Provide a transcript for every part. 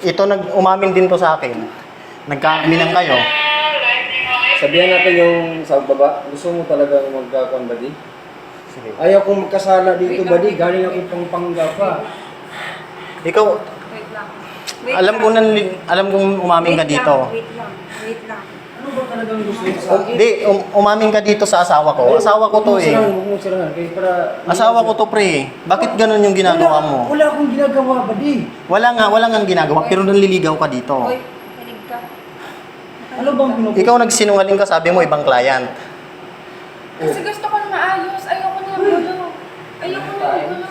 ito umamin din to sa akin. Nagkakaminang kayo. Sabihan natin yung sa baba. Gusto mo talaga magkakuan, buddy? Sige. Ayaw kong magkasala dito, buddy. Galing ako pang panggapa. Ikaw, Wait lang. alam kong umamin ka dito. Wait lang. Ano ba talagang gusto mo sa akin? Di, umamin ka dito sa asawa ko. Asawa ko to eh. Huwag mo sirangan. Kaya para... Asawa ko to pre. Bakit ganun yung ginagawa mo? Wala akong ginagawa, buddy. Wala nga ginagawa pero nanliligaw ka dito. Hoy, hinig ka. Ano bang pinupunta? Ikaw nagsinungaling ka, sabi mo ibang client. Kasi gusto ko na maayos. Ayoko na ng gulo. Ayoko na ng gulo.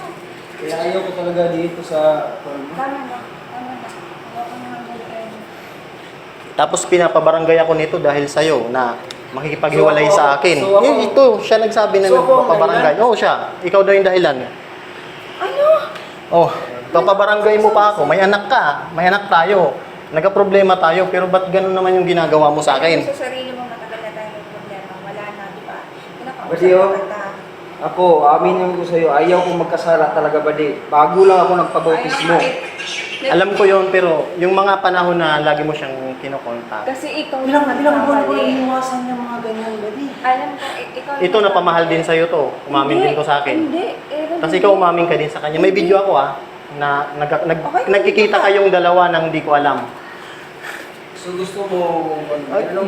Kaya ayaw ko talaga dito sa... Tama na. Ayoko na ng gulo. Tapos pinapabarangay ako nito dahil sa'yo na makikipaghiwalay So, sa akin. so ako- Ito, siya nagsabi na So, ako ang nagpapabarangay. Oo, siya. Ikaw daw yung dahilan. Ano? Oh, papabarangay mo pa ako. May anak ka. May anak tayo. Nagka-problema tayo. Pero ba't ganun naman yung ginagawa mo sa akin? Sa sarili mo matagal na tayo may problema. Wala na, di ba? Pinakausap Buddy, oh. na kita. Ako, aminin ko sa'yo, ayaw kong magkasala talaga, buddy. Bago lang ako nagpabautismo. Alam ko yon pero yung mga panahon na lagi mo siyang kinokontak. Kasi ikaw Bilang buwan ko nagkamali. iniwasan niya mga ganyan, buddy. Alam ko, ikaw Ito na pamahal din sa'yo to. Umamin din to sa akin. Hindi. Tapos ikaw umamin ka din sa kanya. May video ako na nagkikita kayong dalawa nang hindi ko alam. So gusto mo...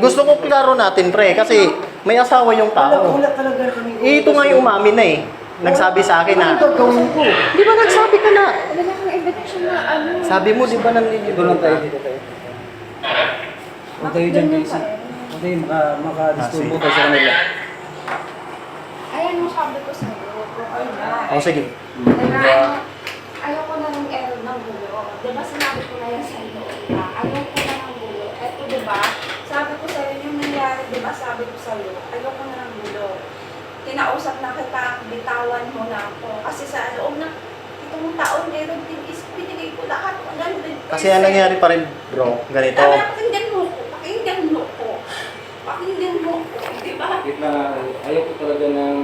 Gusto ko klaro natin pre kasi may asawa yung tao. Wala talaga kami. Ito nga yung umamin na eh. Nagsabi sa akin na, Ano gagawin ko? di ba nagsabi ka na? Wala na kang invitation na ano. Sabi mo, di ba Dito lang tayo, dito tayo. Huwag tayo dyan, Ganyan guys. ka eh. Huwag tayo maka-disturbo tayo sa kanila. Ayan yung sabi ko sa'yo. Okay na. O sige. Diba, ayoko na ng error ng gulo. Diba sinabi ko na yan sa'yo? Diba? Ayoko na ng gulo. Eto diba, sabi ko sa'yo yung nangyari, diba sabi ko sa'yo, ayoko na ng gulo. Kinausap na kita, bitawan mo na ako. Kasi sa loob ng itong taon, meron din is binigay ko lahat. 100%. Kasi ang nangyari pa rin bro, ganito. Sabi na, pakinggan mo ko. Pakinggan mo ko. Pakinggan mo ko. Diba? Wait lang, ayaw ko talaga ng...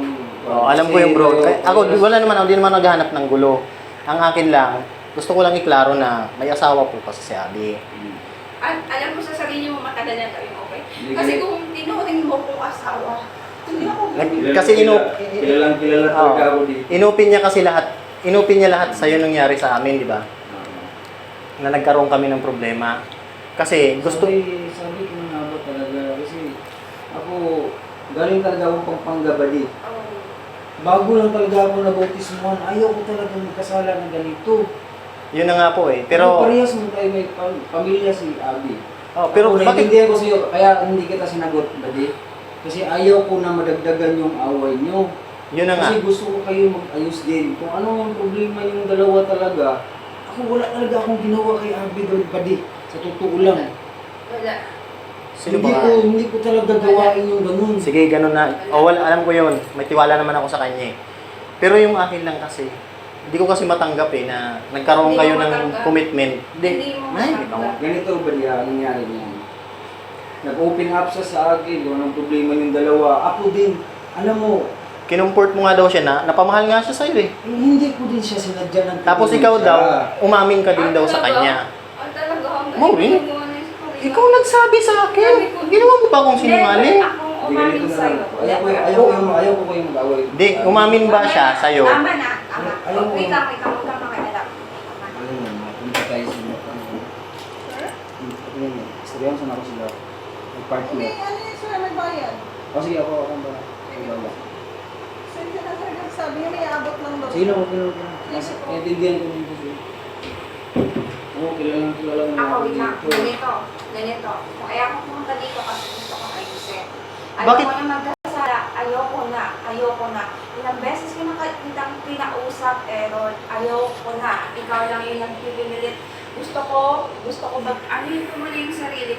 Oh, alam ko yung bro. Ako, wala naman ako, di naman naghahanap ng gulo. Ang akin lang, gusto ko lang iklaro na may asawa po kasi si Abby. Alam mo sa sarili mo matagal na tayo okay. Kasi kung tinuring mo kong asawa, hindi ako Kasi Kilalang talaga ako dito. inupin niya lahat sa'yo nangyari sa amin, di ba? Na nagkaroon kami ng problema. Kasi gusto... Sabi ko nga ba talaga, kasi ako, galing talaga akong pangpanggabali. Oh. Bago lang talaga ako nabautismuhan, ayaw ko talaga magkasala ng ganito. Yun na nga po eh. Pero Pero... parehas mo tayo may pamilya si Abby. Oh, pero Ako, bakit... naiintindihan ko sa'yo, kaya hindi kita sinagot, buddy. Kasi ayaw ko na madagdagan yung away nyo. Yun na nga. Kasi gusto ko kayo mag-ayos din. Kung ano ang problema yung dalawa talaga, ako wala talaga akong ginawa kay Abby doon, buddy. Sa totoo lang. Wala. Sino hindi ba? hindi ko talaga gawain yung ganun. Sige, ganun na. O, wala, alam ko yun. May tiwala naman ako sa kanya eh. Pero yung akin lang kasi, hindi ko kasi matanggap eh na nagkaroon Hindi kayo mo ng matanggap. commitment. Hindi mo matanggap. Ganito ba diya, nangyari niyan? Nag-open up siya sa akin, kung anong problema yung dalawa. Ako din, alam mo, Kinumport mo nga daw siya na napamahal nga siya sa'yo eh. hindi ko din siya sinadya ng Tapos tulong ikaw siya. daw, umamin ka din daw sa kanya. Ang talaga, hanggang Maureen? ginagawa na yung sarili. Ikaw nagsabi sa akin. Ginawa mo ba akong sinungaling? Hindi, akong Hindi, umamin ganito na sa'yo. lang. Ayaw ko yung mag-away. Hindi, umamin ba siya sa'yo? Tama na, tama. Ayaw mo. Wait lang, huwag kang makialam. Tama na. Alam mo, punta tayo sa mga Sir? seryoso na ako sila. Mag-partner. Ano yung sila nagbayad? O sige, ako ang ba? Sige na talaga sabi niya may abot lang daw. Sige lang, okay lang. Naintindihan ko yung gusto. Oo, kilala mo Ako, wait lang. dito. Ganito. Kung kaya ako pumunta dito kasi gusto ko ayusin. Bakit? Ayoko na magkasala. Ayoko na. Ilang beses ko na kitang pinausap, Aaron. Ayoko na. Ikaw lang yung nagpipinilit. Gusto ko ano yung pumuli yung sarili